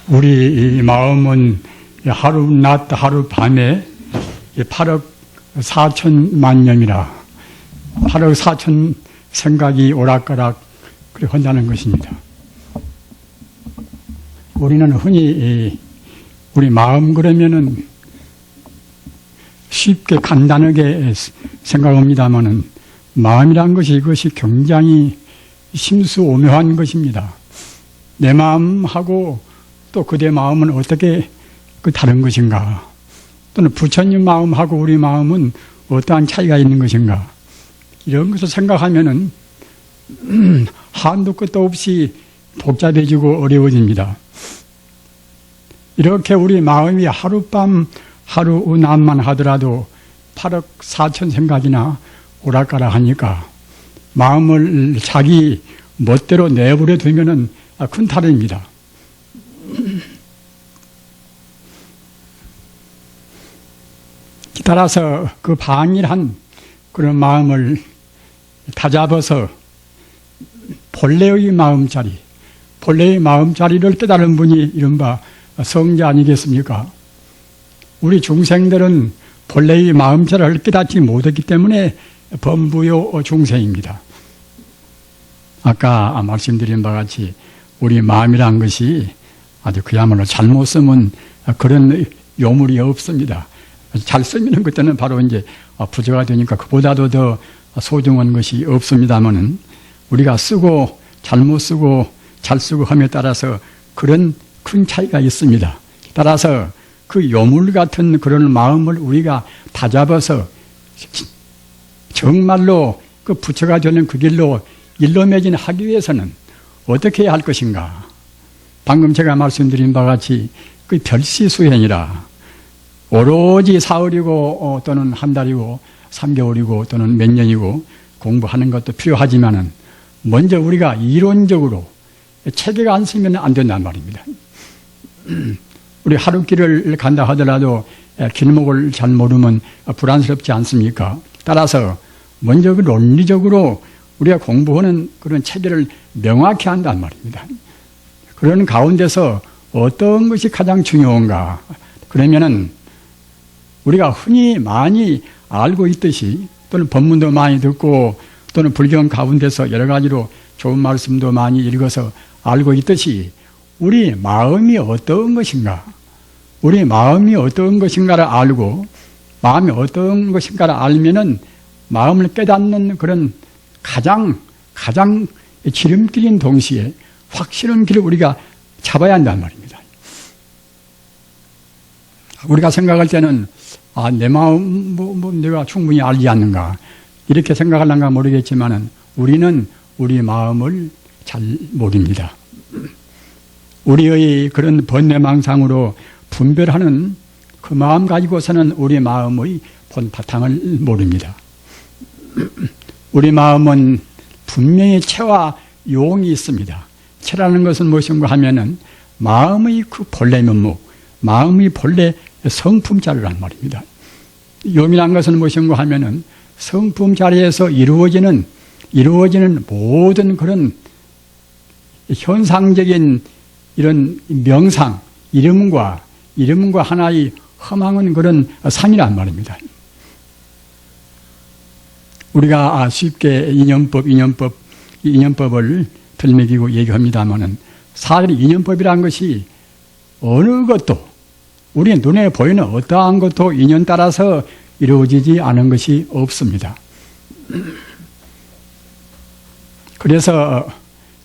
우리 마음은 하루 낮 하루 밤에 8억 4천만 년이라 8억 4천 생각이 오락가락 그렇게 한다는 것입니다. 우리는 흔히 우리 마음 그러면은 쉽게 간단하게 생각합니다마는 마음이란 것이 이것이 굉장히 심수오묘한 것입니다. 내 마음하고 또 그대 마음은 어떻게 다른 것인가? 또는 부처님 마음하고 우리 마음은 어떠한 차이가 있는 것인가? 이런 것을 생각하면은 한도 끝도 없이 복잡해지고 어려워집니다. 이렇게 우리 마음이 하룻밤 하루낮만 하더라도 8억 4천 생각이나 오락가락 하니까 마음을 자기 멋대로 내버려 두면은 큰 탈입니다. 따라서 그 방일한 그런 마음을 다잡아서 본래의 마음자리, 본래의 마음자리를 깨달은 분이 이른바 성자 아니겠습니까? 우리 중생들은 본래의 마음자리를 깨닫지 못했기 때문에 범부요 중생입니다. 아까 말씀드린 바와 같이 우리 마음이란 것이 아주 그야말로 잘못 쓰면 그런 요물이 없습니다. 잘 쓰면 그때는 바로 이제 부처가 되니까 그보다도 더 소중한 것이 없습니다만은 우리가 쓰고 잘못 쓰고 잘 쓰고 함에 따라서 그런 큰 차이가 있습니다. 따라서 그 요물 같은 그런 마음을 우리가 다잡아서 정말로 그 부처가 되는 그 길로 일러매진하기 위해서는 어떻게 해야 할 것인가? 방금 제가 말씀드린 바와 같이 그 별시수행이라 오로지 사흘이고 또는 한 달이고 3개월이고 또는 몇 년이고 공부하는 것도 필요하지만은 먼저 우리가 이론적으로 체계가 안 쓰면 안 된단 말입니다. 우리 하루길을 간다 하더라도 길목을 잘 모르면 불안스럽지 않습니까? 따라서 먼저 그 논리적으로 우리가 공부하는 그런 체계를 명확히 한단 말입니다. 그런 가운데서 어떤 것이 가장 중요한가? 그러면은 우리가 흔히 많이 알고 있듯이 또는 법문도 많이 듣고 또는 불경 가운데서 여러 가지로 좋은 말씀도 많이 읽어서 알고 있듯이 우리 마음이 어떤 것인가, 우리 마음이 어떤 것인가를 알고 마음이 어떤 것인가를 알면은 마음을 깨닫는 그런 가장 지름길인 동시에 확실한 길을 우리가 잡아야 한단 말입니다. 우리가 생각할 때는 내 마음 내가 충분히 알지 않는가 이렇게 생각하려는가 모르겠지만은 우리는 우리 마음을 잘 모릅니다. 우리의 그런 번뇌망상으로 분별하는 그 마음 가지고서는 우리 마음의 본 바탕을 모릅니다. 우리 마음은 분명히 체와 용이 있습니다. 체라는 것은 무엇인가 하면은 마음의 그 본래 면목, 마음의 본래 성품자리란 말입니다. 용이란 것은 무엇인가 하면은 성품자리에서 이루어지는 모든 그런 현상적인 이런 명상, 이름과 하나의 허망한 그런 상이란 말입니다. 우리가 쉽게 인연법을 들먹이고 얘기합니다마는 사실 인연법이라는 것이 어느 것도 우리 눈에 보이는 어떠한 것도 인연 따라서 이루어지지 않은 것이 없습니다. 그래서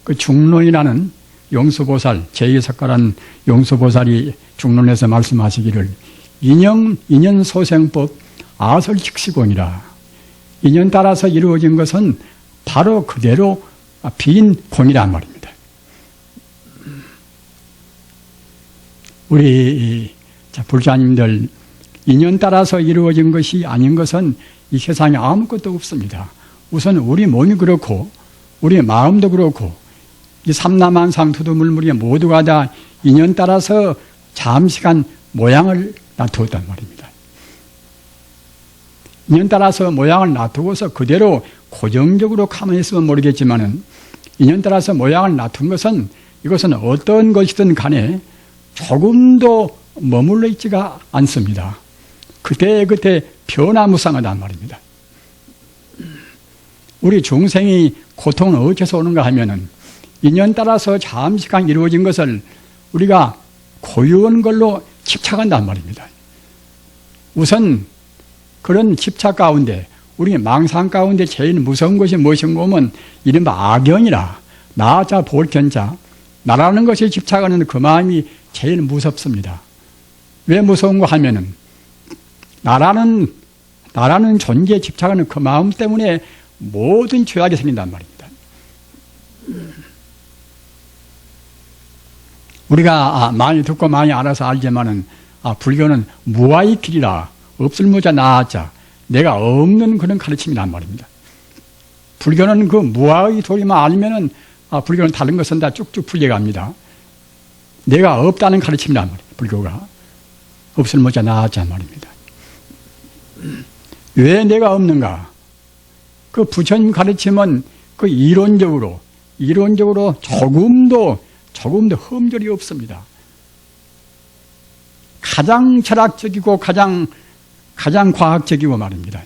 그 중론이라는 용수보살, 제2석가란 용수보살이 중론에서 말씀하시기를 인연소생법 아설직시공이라 인연 따라서 이루어진 것은 바로 그대로 빈 공이란 말입니다. 우리 불자님들 인연 따라서 이루어진 것이 아닌 것은 이 세상에 아무것도 없습니다. 우선 우리 몸이 그렇고 우리 마음도 그렇고 이 삼라만상 두두물물이 모두가 다 인연 따라서 잠시간 모양을 놔두었단 말입니다. 인연 따라서 모양을 놔두고서 그대로 고정적으로 가만히 있으면 모르겠지만은 인연 따라서 모양을 놔둔 것은 이것은 어떤 것이든 간에 조금도 머물러 있지가 않습니다. 그때그때 변화무쌍하단 말입니다. 우리 중생이 고통은 어디서 오는가 하면은 인연 따라서 잠시간 이루어진 것을 우리가 고유한 걸로 집착한단 말입니다. 우선 그런 집착 가운데 우리 망상 가운데 제일 무서운 것이 무엇인가 하면 이른바 악연이라 나자 볼견자 나라는 것에 집착하는 그 마음이 제일 무섭습니다. 왜 무서운가 하면은 나라는 존재에 집착하는 그 마음 때문에 모든 죄악이 생긴단 말입니다. 우리가 많이 듣고 많이 알아서 알지만은 불교는 무아의 길이라 없을 무자 나아자 내가 없는 그런 가르침이란 말입니다. 불교는 그 무아의 도리만 알면은 불교는 다른 것은 다 쭉쭉 풀려갑니다. 내가 없다는 가르침이란 말이에요. 불교가 없을 무자 나아자 말입니다. 왜 내가 없는가? 그 부처님 가르침은 그 이론적으로 조금도 흠결이 없습니다. 가장 철학적이고 가장 과학적이고 말입니다.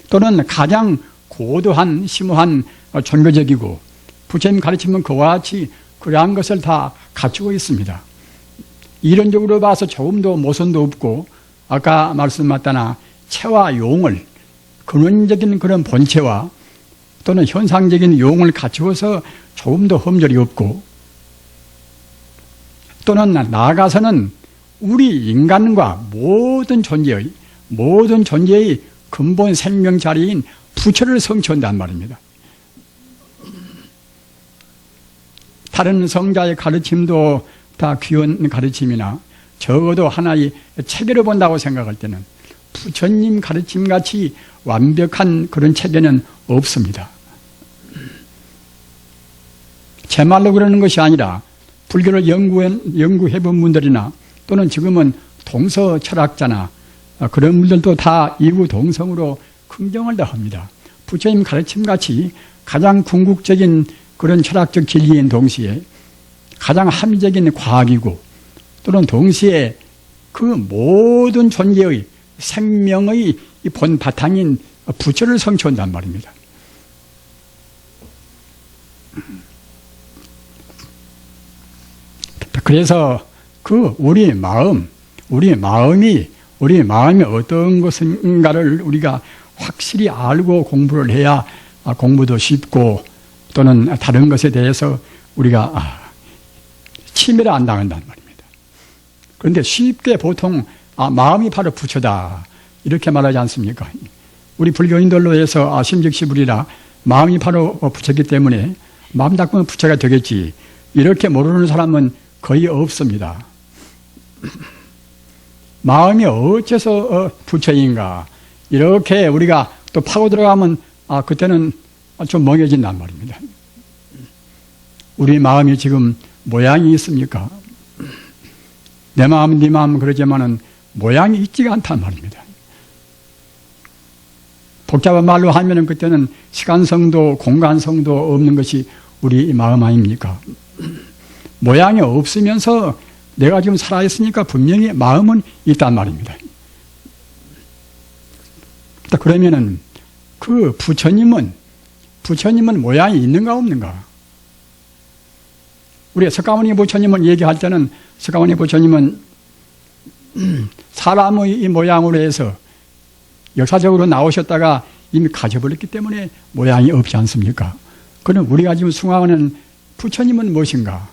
또는 가장 고도한 심오한 종교적이고 부처님 가르침은 그와 같이 그러한 것을 다 갖추고 있습니다. 이론적으로 봐서 조금도 모순도 없고 아까 말씀하셨다나 체와 용을 근원적인 그런 본체와 또는 현상적인 용을 갖추어서 조금도 흠결이 없고 또는 나아가서는 우리 인간과 모든 존재의 근본 생명 자리인 부처를 성취한단 말입니다. 다른 성자의 가르침도 다 귀한 가르침이나 적어도 하나의 체계를 본다고 생각할 때는 부처님 가르침같이 완벽한 그런 체계는 없습니다. 제 말로 그러는 것이 아니라 불교를 연구해본 분들이나 또는 지금은 동서 철학자나 그런 분들도 다 이구동성으로 긍정을 다 합니다. 부처님 가르침같이 가장 궁극적인 그런 철학적 진리인 동시에 가장 합리적인 과학이고 또는 동시에 그 모든 존재의 생명의 본 바탕인 부처를 성취한단 말입니다. 그래서 그 우리 마음이 어떤 것인가를 우리가 확실히 알고 공부를 해야 공부도 쉽고 또는 다른 것에 대해서 우리가 침해를 안 당한단 말입니다. 그런데 쉽게 보통 마음이 바로 부처다 이렇게 말하지 않습니까? 우리 불교인들로 해서 심직시불이라 마음이 바로 부처이기 때문에 마음 닦으면 부처가 되겠지 이렇게 모르는 사람은 거의 없습니다. 마음이 어째서 부처인가 이렇게 우리가 또 파고 들어가면 그때는 좀 멍해진단 말입니다. 우리 마음이 지금 모양이 있습니까? 내 마음 네 마음 그러지만은 모양이 있지가 않단 말입니다. 복잡한 말로 하면은 그때는 시간성도 공간성도 없는 것이 우리 마음 아닙니까? 모양이 없으면서 내가 지금 살아있으니까 분명히 마음은 있단 말입니다. 그러면은 그 부처님은 모양이 있는가 없는가? 우리 석가모니 부처님은 얘기할 때는 석가모니 부처님은 사람의 이 모양으로 해서 역사적으로 나오셨다가 이미 가져버렸기 때문에 모양이 없지 않습니까? 그럼 우리가 지금 숭앙하는 부처님은 무엇인가?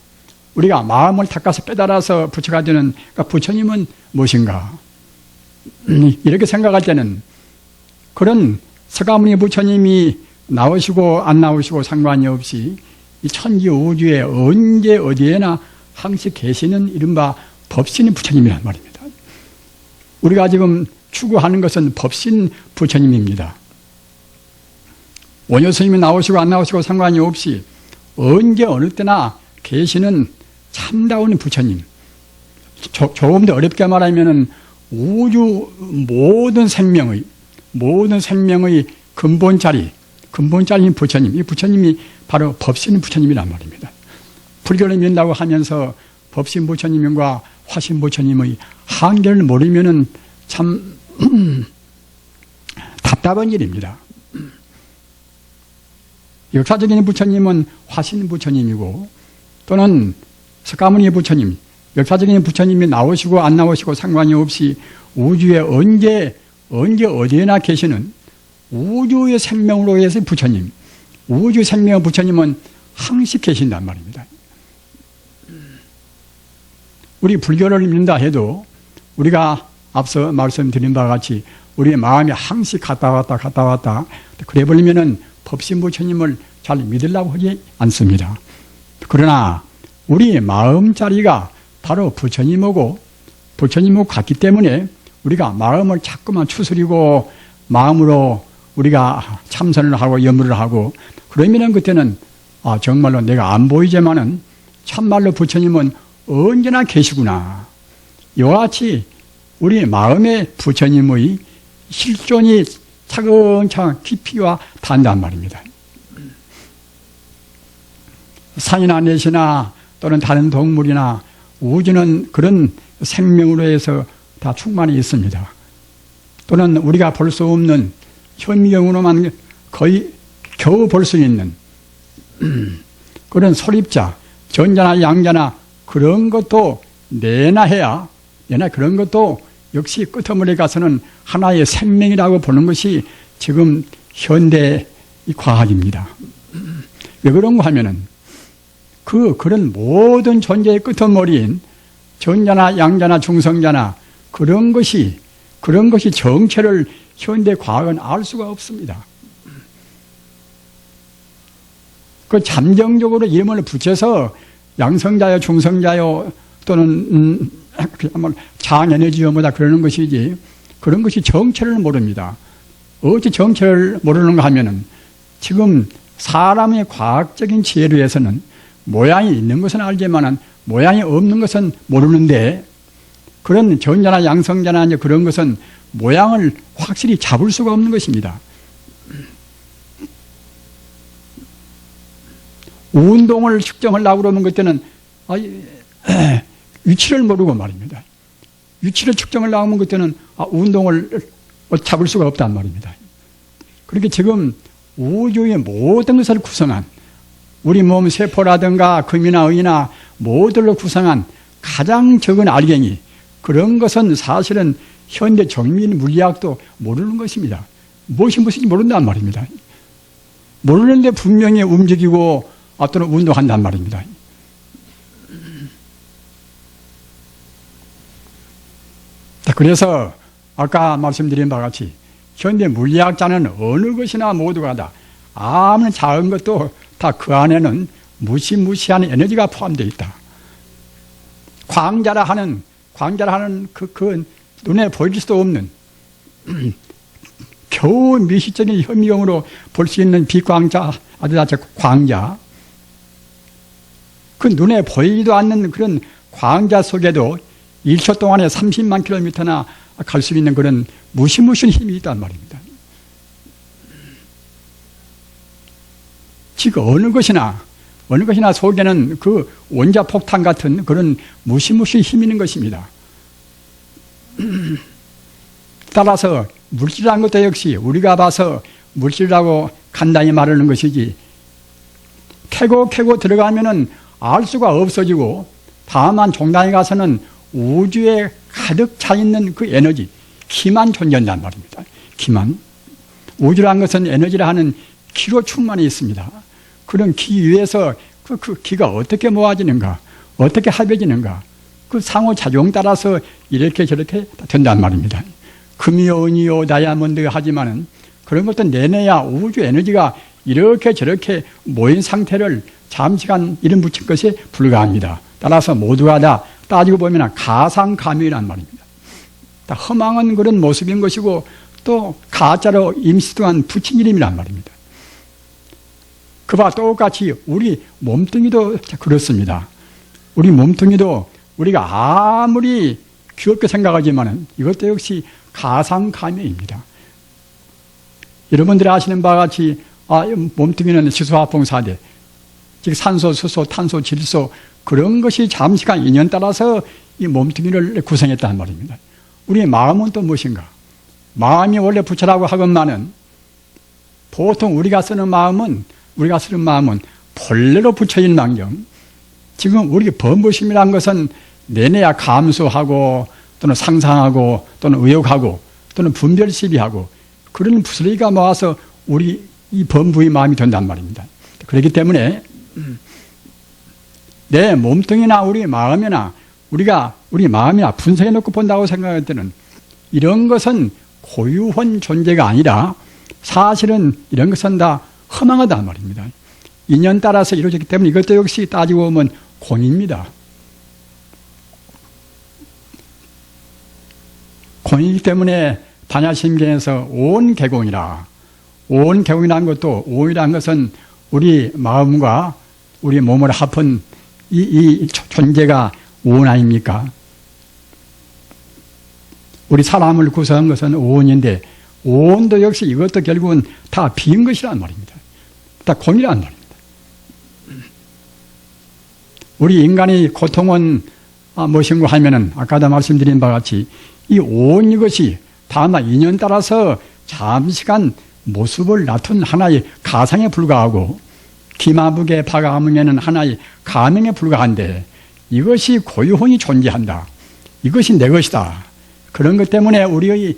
우리가 마음을 닦아서 깨달아서 부처가 되는 부처님은 무엇인가? 이렇게 생각할 때는 그런 석가모니 부처님이 나오시고 안 나오시고 상관이 없이 이 천지 우주에 언제 어디에나 항시 계시는 이른바 법신 부처님이란 말입니다. 우리가 지금 추구하는 것은 법신 부처님입니다. 원효 스님이 나오시고 안 나오시고 상관이 없이 언제 어느 때나 계시는 참다운 부처님. 조금 더 어렵게 말하면은 우주 모든 생명의 근본자리인 부처님. 이 부처님이 바로 법신 부처님이란 말입니다. 불교를 믿는다고 하면서 법신 부처님과 화신 부처님의 한계를 모르면은 참 답답한 일입니다. 역사적인 부처님은 화신 부처님이고 또는 석가모니 부처님, 역사적인 부처님이 나오시고 안 나오시고 상관이 없이 우주에 언제 어디에나 계시는 우주의 생명으로 해서 부처님, 우주 생명 부처님은 항시 계신단 말입니다. 우리 불교를 믿는다 해도 우리가 앞서 말씀드린 바와 같이 우리의 마음이 항시 갔다 왔다 그래 버리면은 법신 부처님을 잘 믿으려고 하지 않습니다. 그러나 우리의 마음자리가 바로 부처님하고 같기 때문에 우리가 마음을 자꾸만 추스리고 마음으로 우리가 참선을 하고 염불을 하고 그러면은 그때는 정말로 내가 안 보이지만은 참말로 부처님은 언제나 계시구나. 이와 같이 우리 마음의 부처님의 실존이 차근차근 깊이와 닿는단 말입니다. 산이나 넷이나 또는 다른 동물이나 우주는 그런 생명으로 해서 다 충만히 있습니다. 또는 우리가 볼 수 없는 현미경으로만 거의 겨우 볼 수 있는 그런 소립자, 전자나 양자나 그런 것도 내나 그런 것도 역시 끄트머리 가서는 하나의 생명이라고 보는 것이 지금 현대 과학입니다. 왜 그런가 하면은 그런 모든 존재의 끄트머리인 전자나 양자나 중성자나 그런 것이 정체를 현대 과학은 알 수가 없습니다. 그 잠정적으로 이름을 붙여서 양성자요, 중성자요, 또는 장에너지요 뭐다 그러는 것이지 그런 것이 정체를 모릅니다. 어찌 정체를 모르는가 하면은 지금 사람의 과학적인 지혜로 해서는 모양이 있는 것은 알지만은 모양이 없는 것은 모르는데 그런 전자나 양성자나 그런 것은 모양을 확실히 잡을 수가 없는 것입니다. 운동을 측정하려고 그러면 그때는 위치를 모르고 말입니다. 위치를 측정하려고 하면 그때는 운동을 잡을 수가 없단 말입니다. 그렇게 지금 우주의 모든 것을 구성한 우리 몸 세포라든가 금이나 의나 모두를 구성한 가장 적은 알갱이 그런 것은 사실은 현대 정밀 물리학도 모르는 것입니다. 무엇이 무엇인지 모른단 말입니다. 모르는데 분명히 움직이고 또는 운동한단 말입니다. 그래서 아까 말씀드린 바와 같이 현대 물리학자는 어느 것이나 모두가 다 아무리 작은 것도 다 그 안에는 무시무시한 에너지가 포함되어 있다. 광자라 하는 그 눈에 보일 수도 없는 겨우 미시적인 현미경으로 볼 수 있는 빛광자, 광자, 그 눈에 보이지도 않는 그런 광자 속에도 1초 동안에 30만 킬로미터나 갈 수 있는 그런 무시무시한 힘이 있단 말입니다. 지금 어느 것이나 속에는 그 원자폭탄 같은 그런 무시무시한 힘이 있는 것입니다. 따라서 물질이라는 것도 역시 우리가 봐서 물질이라고 간단히 말하는 것이지 캐고 들어가면은 알 수가 없어지고 다만 종단에 가서는 우주에 가득 차 있는 그 에너지, 기만 존재한단 말입니다. 기만. 우주라는 것은 에너지라 하는 기로 충만히 있습니다. 그런 기 위에서 그 기가 어떻게 모아지는가, 어떻게 합해지는가, 그 상호작용 따라서 이렇게 저렇게 된단 말입니다. 금이요, 은이요, 다이아몬드 하지만은 그런 것도 내내야 우주 에너지가 이렇게 저렇게 모인 상태를 잠시간 이름 붙인 것에 불과합니다. 따라서 모두가 다 따지고 보면 가상가명이란 말입니다. 다 허망한 그런 모습인 것이고 또 가짜로 임시등한 붙인 이름이란 말입니다. 그와 똑같이 우리 몸뚱이도 그렇습니다. 우리 몸뚱이도 우리가 아무리 귀엽게 생각하지만은 이것도 역시 가상가명입니다. 여러분들이 아시는 바와 같이 몸뚱이는 시소화풍사대 즉 산소, 수소, 탄소, 질소 그런 것이 잠시간 인연 따라서 이 몸뚱이를 구성했다는 말입니다. 우리의 마음은 또 무엇인가? 마음이 원래 부처라고 하건만은 보통 우리가 쓰는 마음은 본래로 부처일망정 지금 우리 범부심이라는 것은 내내야 감수하고 또는 상상하고 또는 의욕하고 또는 분별시비하고 그런 부스러기가 모아서 우리 이 범부의 마음이 된단 말입니다. 그렇기 때문에 내 몸뚱이나 우리 마음이나 우리 마음이나 분석해 놓고 본다고 생각할 때는 이런 것은 고유한 존재가 아니라 사실은 이런 것은 다 허망하단 말입니다. 인연 따라서 이루어졌기 때문에 이것도 역시 따지고 보면 공입니다. 공이기 때문에 반야심경에서 온 개공이라 온 개공이라는 것도 온이라는 것은 우리 마음과 우리 몸을 합한 이 존재가 온 아닙니까? 우리 사람을 구성한 것은 온인데 온도 역시 이것도 결국은 다 빈 것이란 말입니다. 다 공이란 말입니다. 우리 인간의 고통은 무엇인가 하면은 아까도 말씀드린 바와 같이 이 온 이것이 다만 인연 따라서 잠시간 모습을 나툰 하나의 가상에 불과하고 기마북의 파가문에는 하나의 가명에 불과한데 이것이 고유혼이 존재한다. 이것이 내 것이다. 그런 것 때문에 우리의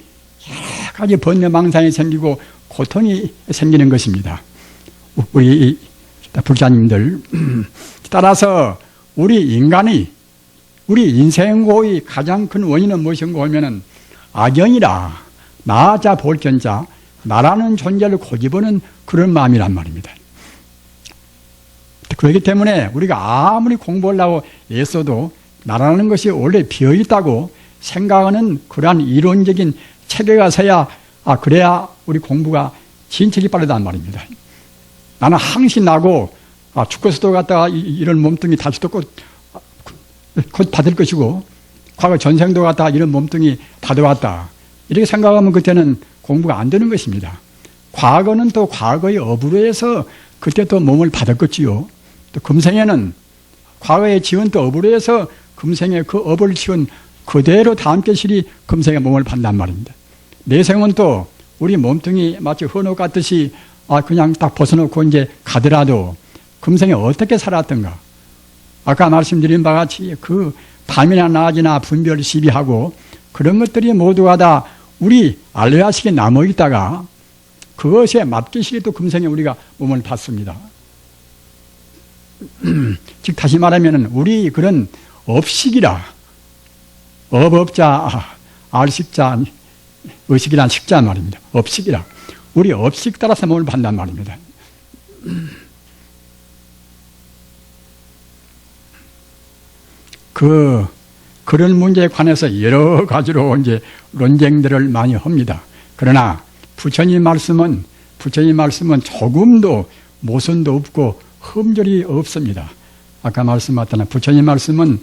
여러 가지 번뇌망상이 생기고 고통이 생기는 것입니다. 우리 불자님들 따라서 우리 인간의 우리 인생고의 가장 큰 원인은 무엇인가 하면은 악연이라 나자 볼견자 나라는 존재를 고집하는 그런 마음이란 말입니다. 그렇기 때문에 우리가 아무리 공부하려고 애써도 나라는 것이 원래 비어있다고 생각하는 그러한 이론적인 체계가 서야 그래야 우리 공부가 진척이 빠르단 말입니다. 나는 항시 나고 죽고서도 갔다가 이런 몸뚱이 다시도 곧 받을 것이고 과거 전생도 갔다가 이런 몸뚱이 받아왔다. 이렇게 생각하면 그때는 공부가 안 되는 것입니다. 과거는 또 과거의 업으로 해서 그때 또 몸을 받았겠지요. 또 금생에는 과거에 지은 또 업으로 해서 금생에 그 업을 지은 그대로 다음 계실이 금생에 몸을 받는단 말입니다. 내생은 또 우리 몸뚱이 마치 헌옷 같듯이 그냥 딱 벗어놓고 이제 가더라도 금생에 어떻게 살았던가. 아까 말씀드린 바와 같이 그 밤이나 낮이나 분별 시비하고 그런 것들이 모두가 다 우리 알레아식에 남아있다가 그것에 맞기시에 또 금생에 우리가 몸을 받습니다. 즉 다시 말하면 우리 그런 업식이라 업자 알식자 의식이란 식자 말입니다. 업식이라 우리 업식 따라서 몸을 받는단 말입니다. 그런 문제에 관해서 여러 가지로 이제 논쟁들을 많이 합니다. 그러나 부처님 말씀은 조금도 모순도 없고 흠결이 없습니다. 아까 말씀하셨던 부처님 말씀은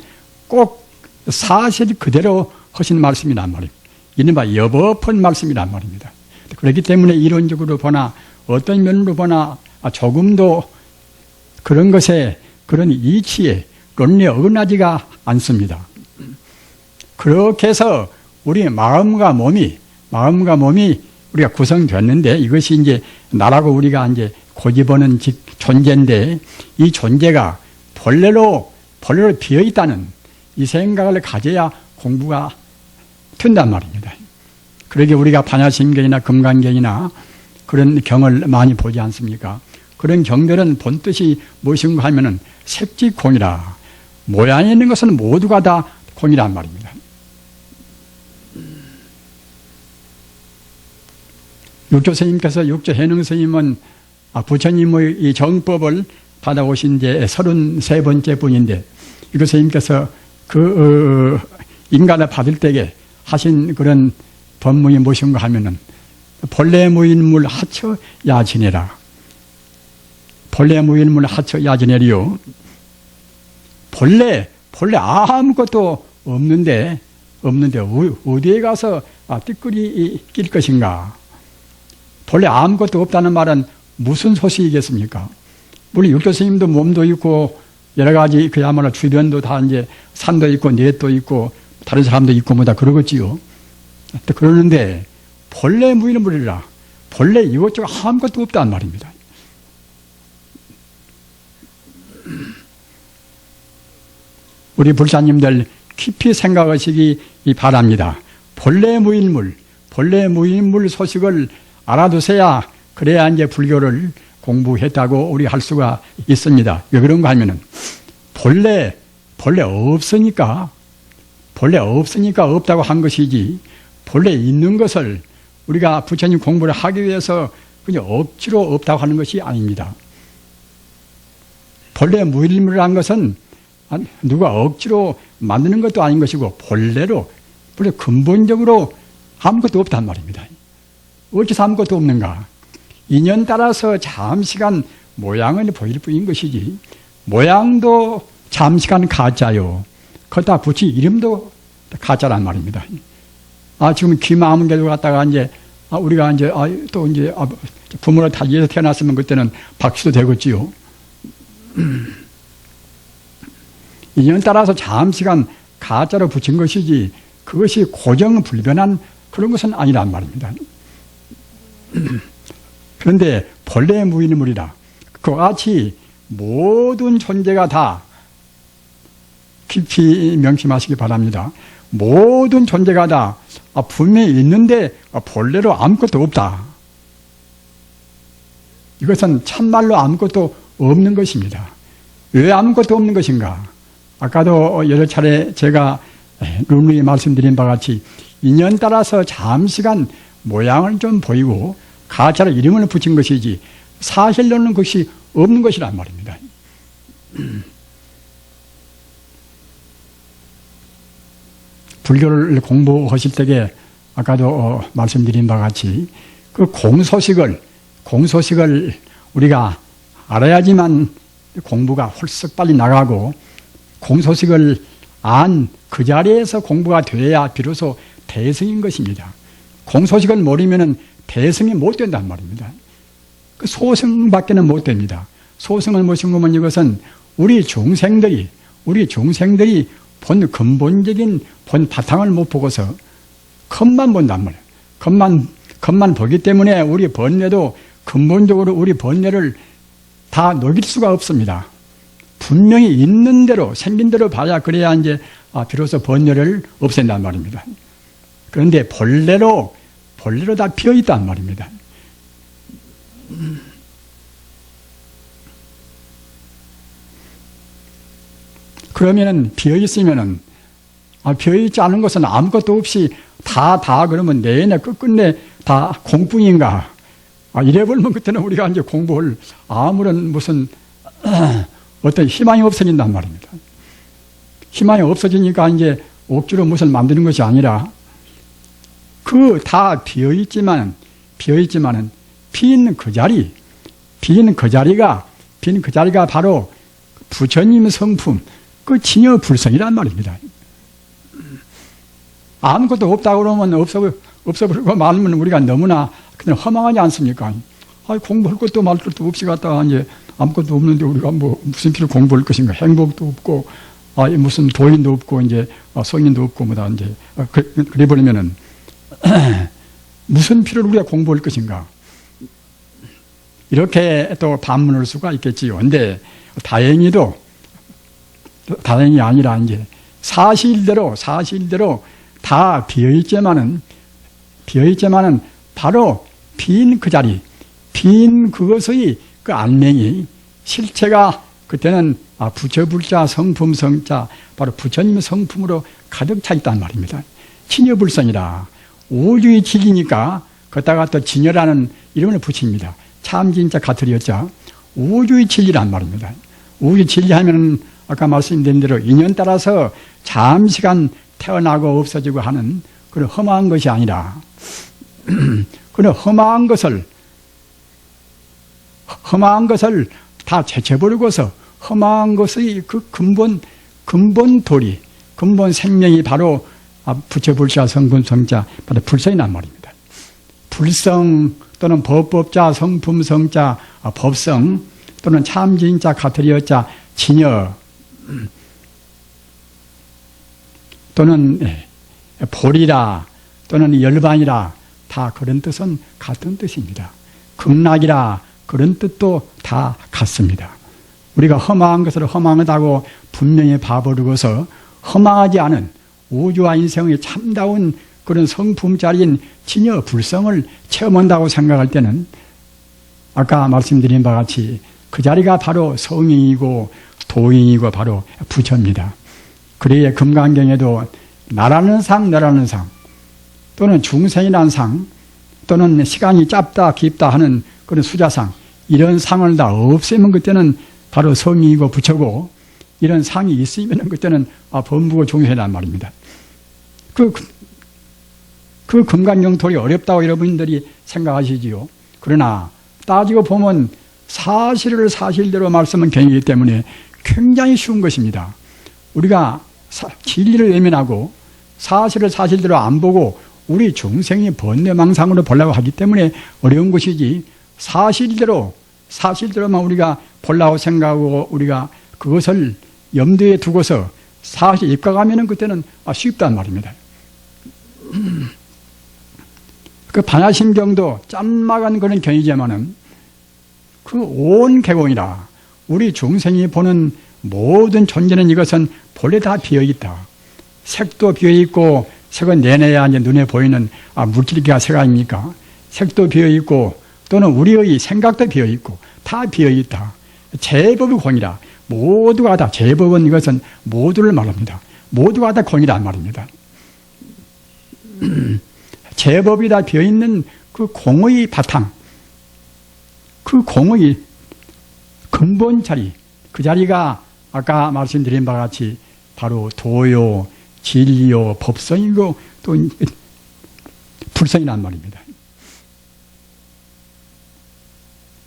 꼭 사실 그대로 하신 말씀이란 말입니다. 이른바 여법한 말씀이란 말입니다. 그렇기 때문에 이론적으로 보나 어떤 면으로 보나 조금도 그런 것에 그런 이치에 논리에 어긋나지가 않습니다. 그렇게 해서 우리 마음과 몸이 우리가 구성됐는데 이것이 이제 나라고 우리가 이제 고집하는 존재인데 이 존재가 본래로 비어 있다는 이 생각을 가져야 공부가 된단 말입니다. 그러게 우리가 반야심경이나 금강경이나 그런 경을 많이 보지 않습니까? 그런 경들은 본뜻이 무엇인가 하면은 색지공이라 모양에 있는 것은 모두가 다 공이란 말입니다. 육조스님께서 육조해능스님은 부처님의 이 정법을 받아오신 지 33번째 분인데 육조스님께서 그 인간을 받을 때에 하신 그런 법문이 무엇인가 하면은 본래 무인물 하처 야지내라. 본래 무인물 하처 야지내리요. 본래 아무것도 없는데 어디에 가서 띠끌이 낄 것인가? 본래 아무것도 없다는 말은 무슨 소식이겠습니까? 물론 육도 스님도 몸도 있고 여러 가지 그야말로 주변도 다 이제 산도 있고 넷도 있고 다른 사람도 있고 뭐 다 그러겠지요. 그러는데 본래 무일물이라 본래 이것저것 아무것도 없단 말입니다. 우리 불사님들 깊이 생각하시기 바랍니다. 본래 무일물 소식을 알아두셔야 그래야 이제 불교를 공부했다고 우리 할 수가 있습니다. 왜 그런가 하면은 본래 없으니까 없다고 한 것이지 본래 있는 것을 우리가 부처님 공부를 하기 위해서 그냥 억지로 없다고 하는 것이 아닙니다. 본래 무일물이라는 것은 누가 억지로 만드는 것도 아닌 것이고 본래 근본적으로 아무것도 없단 말입니다. 어째서 아무것도 없는가? 인연 따라서 잠시간 모양을 보일 뿐인 것이지 모양도 잠시간 가짜요. 거기다 붙인 이름도 가짜란 말입니다. 지금 귀마음개도 갖다가 이제 우리가 이제 또 이제 부모를 달리해서 태어났으면 그때는 박수도 되겠지요. 인연 따라서 잠시간 가짜로 붙인 것이지 그것이 고정 불변한 그런 것은 아니란 말입니다. 그런데 본래 무일물이라 그와 같이 모든 존재가 다 깊이 명심하시기 바랍니다. 모든 존재가 다 분명히 있는데 본래로 아무것도 없다. 이것은 참말로 아무것도 없는 것입니다. 왜 아무것도 없는 것인가? 아까도 여러 차례 제가 룰루이 말씀드린 바와 같이 인연 따라서 잠시간 모양을 좀 보이고 가짜로 이름을 붙인 것이지 사실로는 그것이 없는 것이란 말입니다. 불교를 공부하실 때에 아까도 말씀드린 바와 같이 그 공소식을 우리가 알아야지만 공부가 홀썩 빨리 나가고 공소식을 안 그 자리에서 공부가 돼야 비로소 대승인 것입니다. 공소식을 모르면 대승이 못 된단 말입니다. 그 소승밖에는 못 됩니다. 소승을 모신 거면 이것은 우리 중생들이 본 근본적인 본 바탕을 못 보고서 겉만 본단 말이에요. 겉만 보기 때문에 우리 번뇌도 근본적으로 우리 번뇌를 다 녹일 수가 없습니다. 분명히 있는 대로 생긴 대로 봐야 그래야 이제 비로소 번뇌를 없앤단 말입니다. 그런데 본래로 다 비어 있단 말입니다. 그러면은 비어 있으면은 비어 있지 않은 것은 아무것도 없이 다 그러면 내내 끝끝내 다 공뿐인가? 이래 보면 그때는 우리가 이제 공부를 아무런 무슨 어떤 희망이 없어진단 말입니다. 희망이 없어지니까 이제 억지로 무슨 만드는 것이 아니라 그 다 비어 있지만은 빈 그 자리가 바로 부처님 성품 그 진여 불성이란 말입니다. 아무것도 없다고 그러면 없어버리고 말면 우리가 너무나 그냥 허망하지 않습니까? 공부할 것도 말 것도 없이 갔다가 이제 아무것도 없는데 우리가 뭐 무슨 필요 공부할 것인가? 행복도 없고, 무슨 도인도 없고, 이제 성인도 없고, 뭐다 이제 그래 버리면은 무슨 필요로 우리가 공부할 것인가? 이렇게 또 반문할 수가 있겠지요. 근데 다행히 아니라 이제 사실대로 다 비어있지만은 바로 빈 그 자리, 빈 그것의 그 안명이 실체가 그때는 부처불자 성품성자 바로 부처님 성품으로 가득 차 있단 말입니다. 진여불성이라 우주의 진리니까 거기다가 또 진여라는 이름을 붙입니다. 참진자 가트리였자 우주의 진리란 말입니다. 우주의 진리하면 아까 말씀드린 대로 인연 따라서 잠시간 태어나고 없어지고 하는 그런 험한 것이 아니라 그런 험한 것을 다 제쳐버리고서 험한 것의 그 근본 도리, 근본 생명이 바로 부처불자 성품성자 바로 불성이란 말입니다. 불성 또는 법법자 성품성자 법성 또는 참지인자 가토리어자 진여 또는 볼이라 또는 열반이라 다 그런 뜻은 같은 뜻입니다. 극락이라 그런 뜻도 다 같습니다. 우리가 허망한 것을 허망하다고 분명히 봐버리고서 허망하지 않은 우주와 인생의 참다운 그런 성품자리인 진여 불성을 체험한다고 생각할 때는 아까 말씀드린 바와 같이 그 자리가 바로 성인이고 도인이고 바로 부처입니다. 그래야 금강경에도 나라는 상, 너라는 상 또는 중생이라는 상 또는 시간이 짧다 깊다 하는 그런 수자상 이런 상을 다 없애면 그때는 바로 성인이고 부처고 이런 상이 있으면 그때는 범부고 중생이란 말입니다. 그 금강경토리 어렵다고 여러분들이 생각하시지요. 그러나 따지고 보면 사실을 사실대로 말씀은 경이기 때문에 굉장히 쉬운 것입니다. 우리가 진리를 외면하고 사실을 사실대로 안 보고 우리 중생이 번뇌망상으로 보려고 하기 때문에 어려운 것이지 사실대로만 우리가 보려고 생각하고 우리가 그것을 염두에 두고서 사실 입각하면 그때는 쉽단 말입니다. 그 반야심경도 짠막한 그런 경이지만은 그 온 개공이라 우리 중생이 보는 모든 존재는 이것은 본래 다 비어있다. 색도 비어있고 색은 내내야 이제 눈에 보이는 물질기가 색 아닙니까? 색도 비어있고 또는 우리의 생각도 비어있고 다 비어있다. 제법의 공이라 모두가 다 제법은 이것은 모두를 말합니다. 모두가 다 공이란 말입니다. 제법이 다 비어있는 그 공의 바탕 그 공의 근본 자리 그 자리가 아까 말씀드린 바와 같이 바로 도요 진리요 법성이고 또 불성이란 말입니다.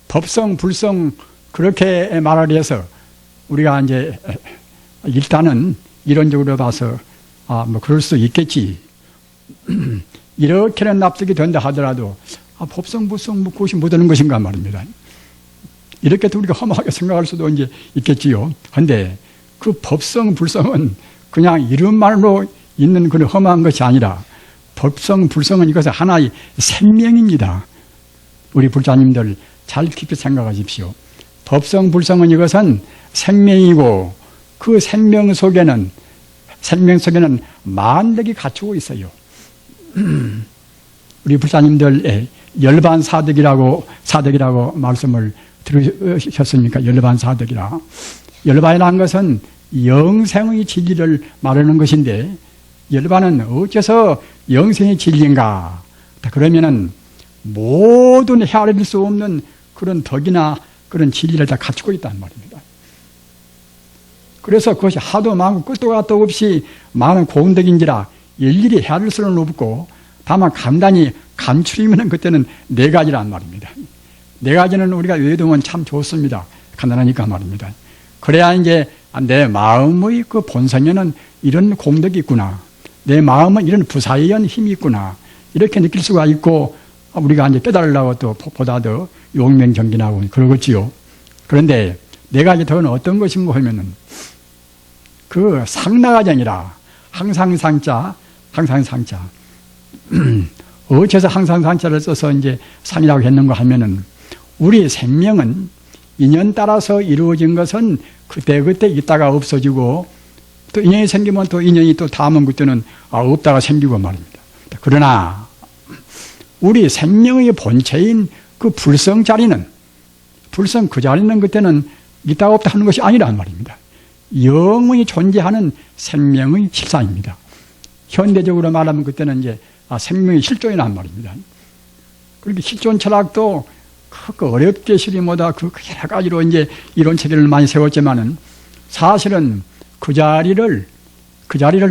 법성 불성 그렇게 말을 해서 우리가 이제 일단은 이론적으로 봐서 뭐 그럴 수 있겠지 이렇게는 납득이 된다 하더라도 법성 불성 뭐 그것이 못 되는 것인가 말입니다. 이렇게도 우리가 험하게 생각할 수도 이제 있겠지요. 그런데 그 법성 불성은 그냥 이름만으로 있는 그런 험한 것이 아니라 법성 불성은 이것은 하나의 생명입니다. 우리 불자님들 잘 깊이 생각하십시오. 법성 불성은 이것은 생명이고 그 생명 속에는 만덕이 갖추고 있어요. 우리 불자님들 열반사덕이라고 말씀을 들으셨습니까? 열반사덕이라. 열반이라는 것은 영생의 진리를 말하는 것인데 열반은 어째서 영생의 진리인가? 그러면은 모든 헤아릴 수 없는 그런 덕이나 그런 진리를 다 갖추고 있다는 말입니다. 그래서 그것이 하도 많고 끝도 같도 없이 많은 공덕인지라 일일이 헤아릴 수는 없고 다만 간단히 간추리면 그때는 네 가지란 말입니다. 네 가지는 우리가 외우면 참 좋습니다. 간단하니까 말입니다. 그래야 이제 내 마음의 그 본성에는 이런 공덕이 있구나. 내 마음은 이런 부사에 의한 힘이 있구나. 이렇게 느낄 수가 있고 우리가 이제 깨달으려고 또 보다 더 용맹정진하고 그러겠지요. 그런데 네 가지 덕은 어떤 것인가 하면은 그 상나가지 아니라 항상상자. 어째서 항상상자를 써서 이제 상이라고 했는가 하면은 우리 생명은 인연 따라서 이루어진 것은 그때그때 있다가 없어지고 또 인연이 생기면 또 인연이 또 다음은 그때는 없다가 생기고 말입니다. 그러나 우리 생명의 본체인 그 불성 자리는 그때는 있다 없다 하는 것이 아니란 말입니다. 영원히 존재하는 생명의 실상입니다. 현대적으로 말하면 그때는 이제 생명의 실존이란 말입니다. 그렇게 실존 철학도 그 어렵게 실이보다 그 여러 가지로 이제 이론 체계를 많이 세웠지만은 사실은 그 자리를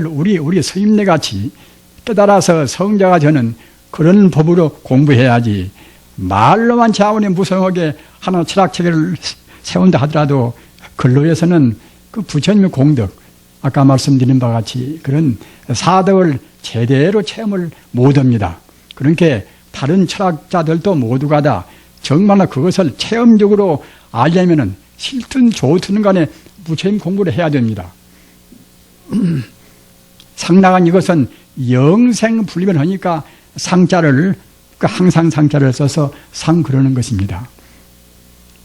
우리 스님네 같이 깨달아서 성자가 되는 그런 법으로 공부해야지 말로만 자원에 무성하게 하나 철학 체계를 세운다 하더라도 근로에서는 그 부처님의 공덕 아까 말씀드린 바와 같이 그런 사덕을 제대로 체험을 못합니다. 그러니까 다른 철학자들도 모두가 다 정말로 그것을 체험적으로 알려면은 싫든 좋든 간에 부처님 공부를 해야 됩니다. 상당한 이것은 영생불변하니까 상자를, 항상 상자를 써서 상 그러는 것입니다.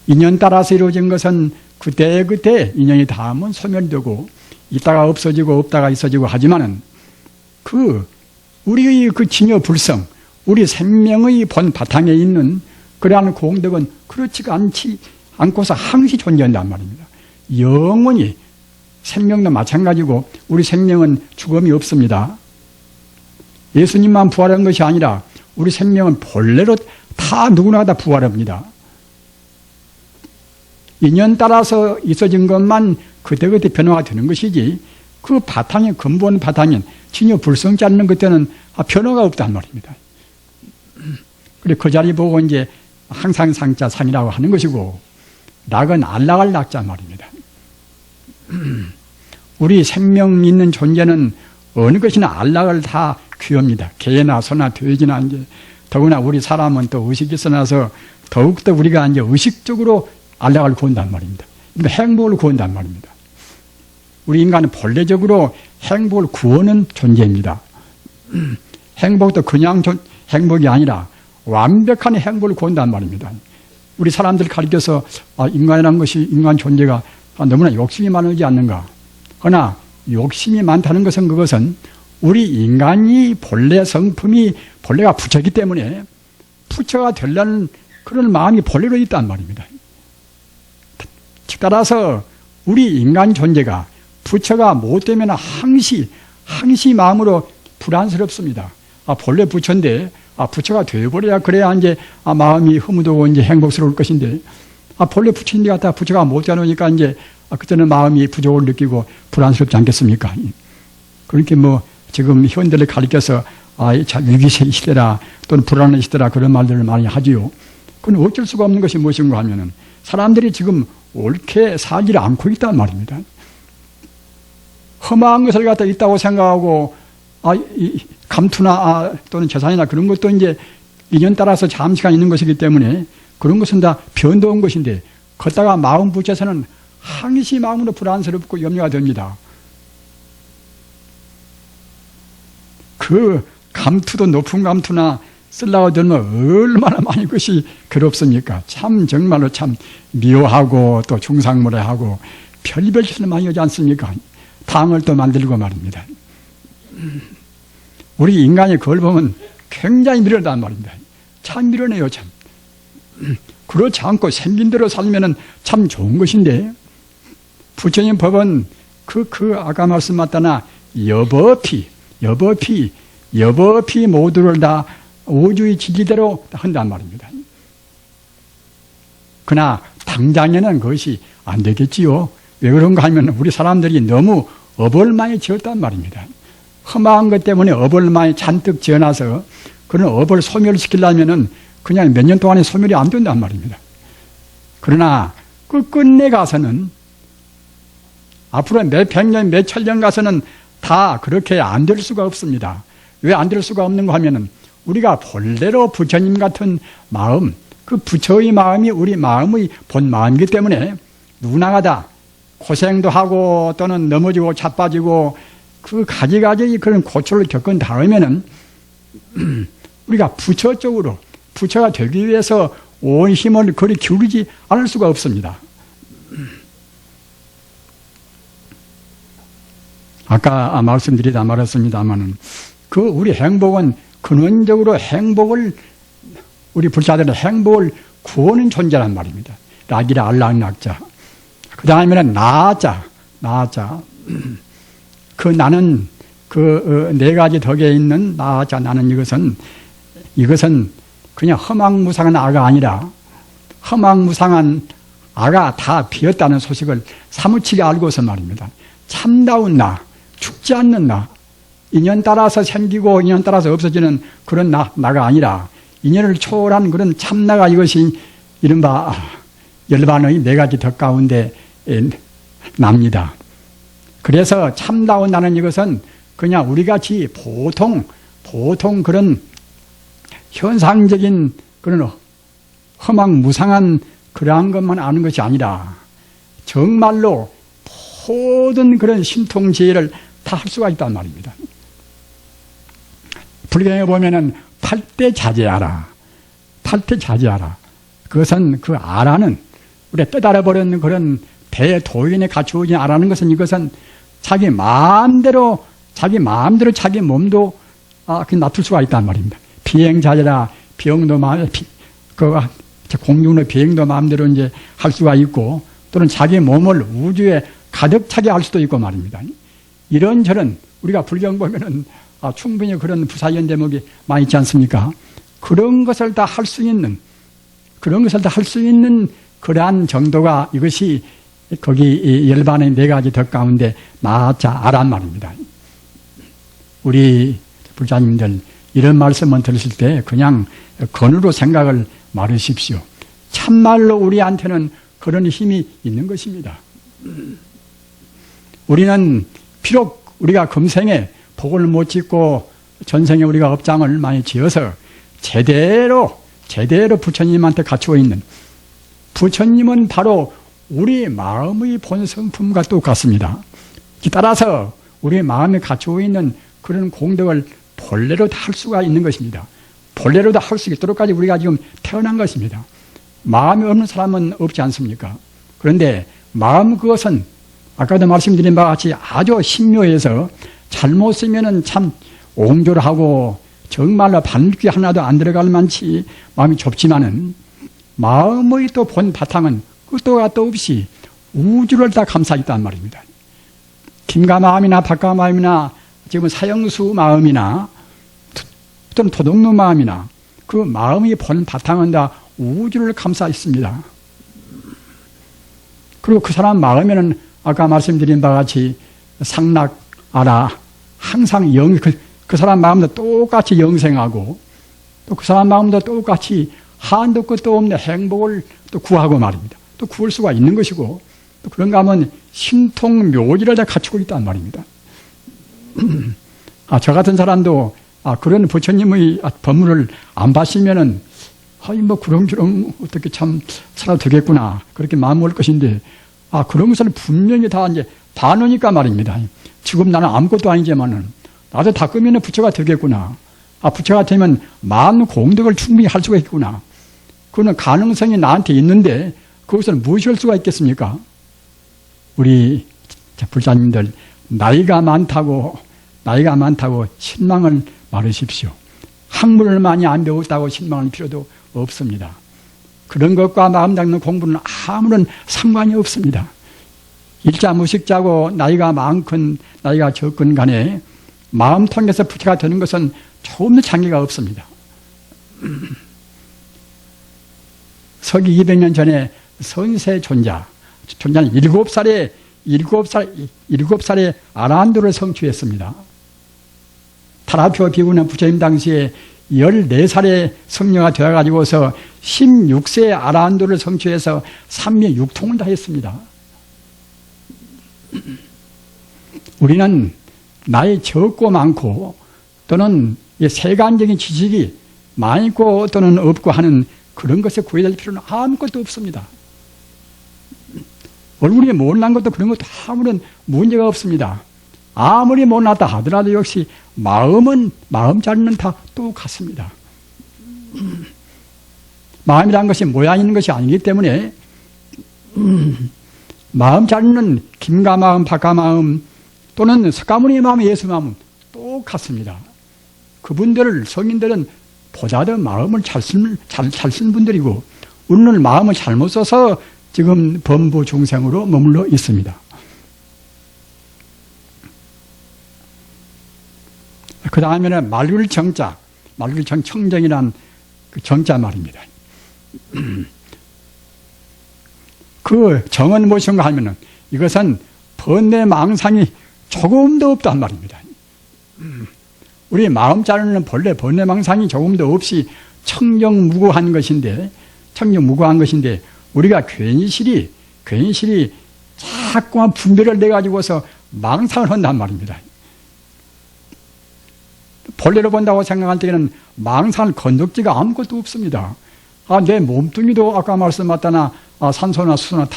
인연 따라서 이루어진 것은 그때그때 인연이 닿으면 소멸되고 있다가 없어지고 없다가 있어지고 하지만은 우리의 그 진여 불성, 우리 생명의 본 바탕에 있는 그러한 공덕은 그렇지가 않고서 항시 존재한단 말입니다. 영원히 생명도 마찬가지고 우리 생명은 죽음이 없습니다. 예수님만 부활한 것이 아니라 우리 생명은 본래로 다 누구나 다 부활합니다. 인연 따라서 있어진 것만 그때그때 변화가 되는 것이지 그 바탕에 근본 바탕인 진여 불성지 않는 그때는 변화가 없단 말입니다. 그래 그 자리 보고 이제 항상 상자 상이라고 하는 것이고 낙은 안락할 낙자 말입니다. 우리 생명 있는 존재는 어느 것이나 안락을 다 귀합니다. 개나 소나 돼지나 이제 더구나 우리 사람은 또 의식이 있어나서 더욱더 우리가 이제 의식적으로 안락을 구한단 말입니다. 행복을 구한단 말입니다. 우리 인간은 본래적으로 행복을 구하는 존재입니다. 행복도 그냥 행복이 아니라 완벽한 행복을 구한단 말입니다. 우리 사람들 가르쳐서 인간이라는 것이 인간 존재가 너무나 욕심이 많지 않는가. 그러나 욕심이 많다는 것은 그것은 우리 인간이 본래 성품이 본래가 부처이기 때문에 부처가 되려는 그런 마음이 본래로 있단 말입니다. 따라서 우리 인간 존재가 부처가 못 되면 항시 마음으로 불안스럽습니다. 본래 부처인데 부처가 되어버려야 그래야 이제 마음이 흐뭇하고 이제 행복스러울 것인데 본래 부처인데 갖다 부처가 못 되니까 이제 그때는 마음이 부족을 느끼고 불안스럽지 않겠습니까? 그렇게 지금 현대를 가리켜서 위기 시대라 또는 불안한 시대라 그런 말들을 많이 하지요. 그건 어쩔 수가 없는 것이 무엇인가 하면은 사람들이 지금 옳게 살지를 않고 있단 말입니다. 험한 것을 갖다 있다고 생각하고 감투나 또는 재산이나 그런 것도 이제 인연 따라서 잠시간 있는 것이기 때문에 그런 것은 다 변동한 것인데 걷다가 마음 붙여서는 항시 마음으로 불안스럽고 염려가 됩니다. 그 감투도 높은 감투나 쓰려고 들면 얼마나 많이 것이 괴롭습니까? 정말로 미워하고 또 중상모래하고 별별 짓을 많이 하지 않습니까? 당을 또 만들고 말입니다. 우리 인간이 그걸 보면 굉장히 미련하단 말입니다. 참 미련해요, 참. 그렇지 않고 생긴 대로 살면은 참 좋은 것인데, 부처님 법은 아까 말씀하셨다나 여법이 모두를 다 오주의 진리대로 한단 말입니다. 그러나 당장에는 그것이 안 되겠지요. 왜 그런가 하면 우리 사람들이 너무 업을 많이 지었단 말입니다. 험한 것 때문에 업을 많이 잔뜩 지어놔서 그런 업을 소멸시키려면은 그냥 몇 년 동안에 소멸이 안 된단 말입니다. 그러나 끝내 가서는 앞으로 몇 백년, 몇 천년 가서는 다 그렇게 안 될 수가 없습니다. 왜 안 될 수가 없는가 하면은 우리가 본래로 부처님 같은 마음, 그 부처의 마음이 우리 마음의 본 마음이기 때문에 누구나가 다 고생도 하고 또는 넘어지고 자빠지고 그 가지가지 그런 고초를 겪은 다음에는 우리가 부처 쪽으로 부처가 되기 위해서 온 힘을 그리 기울이지 않을 수가 없습니다. 아까 말씀드리다 말았습니다만은 그 우리 행복은 근원적으로 우리 불자들은 행복을 구하는 존재란 말입니다. 락이라 알락낙자. 그 다음에는 나자. 그 나는 네 가지 덕에 있는 나자 나는 이것은 그냥 허망무상한 아가 아니라 허망무상한 아가 다 비었다는 소식을 사무치게 알고서 말입니다. 참다운 나, 죽지 않는 나, 인연 따라서 생기고 인연 따라서 없어지는 그런 나가 아니라 인연을 초월한 그런 참나가 이것이 이른바 열반의 네 가지 덕 가운데 납니다. 그래서 참다운 나는 이것은 그냥 우리같이 보통 그런 현상적인 그런 허망무상한 그러한 것만 아는 것이 아니라 정말로 모든 그런 신통지혜를 다 할 수가 있단 말입니다. 불경에 보면은 팔대자제하라. 팔대자제하라. 그것은 그 아라는 우리가 떠달아버리는 그런 대도인에 갖추어진 아라는 것은 이것은 자기 마음대로 자기 몸도 놔둘 수가 있단 말입니다. 비행자제라. 비행도 마음에 공중의 비행도 마음대로 이제 할 수가 있고 또는 자기 몸을 우주에 가득 차게 할 수도 있고 말입니다. 이런저런 우리가 불경 보면은 충분히 그런 부사연 대목이 많이 있지 않습니까? 그런 것을 다 할 수 있는 그러한 정도가 이것이 거기 열반의 4가지 덕 가운데 나자아란 말입니다. 우리 불자님들 이런 말씀을 들으실 때 그냥 건으로 생각을 말으십시오. 참말로 우리한테는 그런 힘이 있는 것입니다. 우리는 비록 우리가 금생에 복을 못 짓고 전생에 우리가 업장을 많이 지어서 제대로 부처님한테 갖추어 있는 부처님은 바로 우리 마음의 본성품과 똑같습니다. 따라서 우리 마음에 갖추어 있는 그런 공덕을 본래로 다 할 수가 있는 것입니다. 본래로 다 할 수 있도록까지 우리가 지금 태어난 것입니다. 마음이 없는 사람은 없지 않습니까? 그런데 마음 그것은 아까도 말씀드린 바와 같이 아주 신묘해서 잘못 쓰면은 참 옹졸하고 정말로 바늘귀 하나도 안 들어갈 만치 마음이 좁지만은 마음의 또 본 바탕은 끝도 gat도 없이 우주를 다 감싸 있단 말입니다. 김가 마음이나 박가 마음이나 지금 사형수 마음이나 어떤 도둑놈 마음이나 그 마음의 본 바탕은 다 우주를 감싸 있습니다. 그리고 그 사람 마음에는 아까 말씀드린 바와 같이 상락아라 항상 그 사람 마음도 똑같이 영생하고 또 그 사람 마음도 똑같이 한도 끝도 없는 행복을 또 구하고 말입니다. 또 구할 수가 있는 것이고 또 그런가 하면 신통묘지를 다 갖추고 있단 말입니다. 저 같은 사람도 그런 부처님의 법문을 안 봤으면은 그럼 어떻게 참 살아도 되겠구나 그렇게 마음 먹을 것인데 그런 것을 분명히 다 이제 봐놓으니까 말입니다. 지금 나는 아무것도 아니지만은 나도 닦으면 부처가 되겠구나. 부처가 되면 많은 공덕을 충분히 할 수가 있구나. 그거는 가능성이 나한테 있는데 그것을 무시할 수가 있겠습니까? 우리 불자님들 나이가 많다고 실망을 말으십시오. 학문을 많이 안 배웠다고 실망할 필요도 없습니다. 그런 것과 마음 닦는 공부는 아무런 상관이 없습니다. 일자 무식자고 나이가 많건 나이가 적건 간에 마음 통해서 부처가 되는 것은 조금도 장애가 없습니다. 서기 200년 전에 선세 존자는 7살에 아라한도를 성취했습니다. 타라표 비구는 부처님 당시에 14살의 성녀가 되어가지고서 16세의 아라한도를 성취해서 삼미육통을 다 했습니다. 우리는 나이 적고 많고 또는 세간적인 지식이 많이 있고 또는 없고 하는 그런 것에 구애될 필요는 아무것도 없습니다. 얼굴이 못난 것도 그런 것도 아무런 문제가 없습니다. 아무리 못났다 하더라도 역시 마음 자리는 다 똑같습니다. 마음이라는 것이 모양 있는 것이 아니기 때문에 마음 자리는 김가 마음, 박가 마음 또는 석가모니 마음, 예수 마음은 똑같습니다. 그분들 성인들은 보다 더 마음을 잘 쓴 분들이고 우리는 마음을 잘못 써서 지금 범부 중생으로 머물러 있습니다. 그 다음에는 말률정자, 청정이란 그 정자 말입니다. 그 정은 무엇인가 하면은 이것은 번뇌 망상이 조금도 없단 말입니다. 우리 마음 자르는 본래 번뇌 망상이 조금도 없이 청정무구한 것인데 우리가 괜시리 자꾸만 분별을 내가지고서 망상을 한단 말입니다. 본래로 본다고 생각할 때는 망상을 건덕지가 아무것도 없습니다. 내 몸뚱이도 아까 말씀하셨다나 산소나 수소나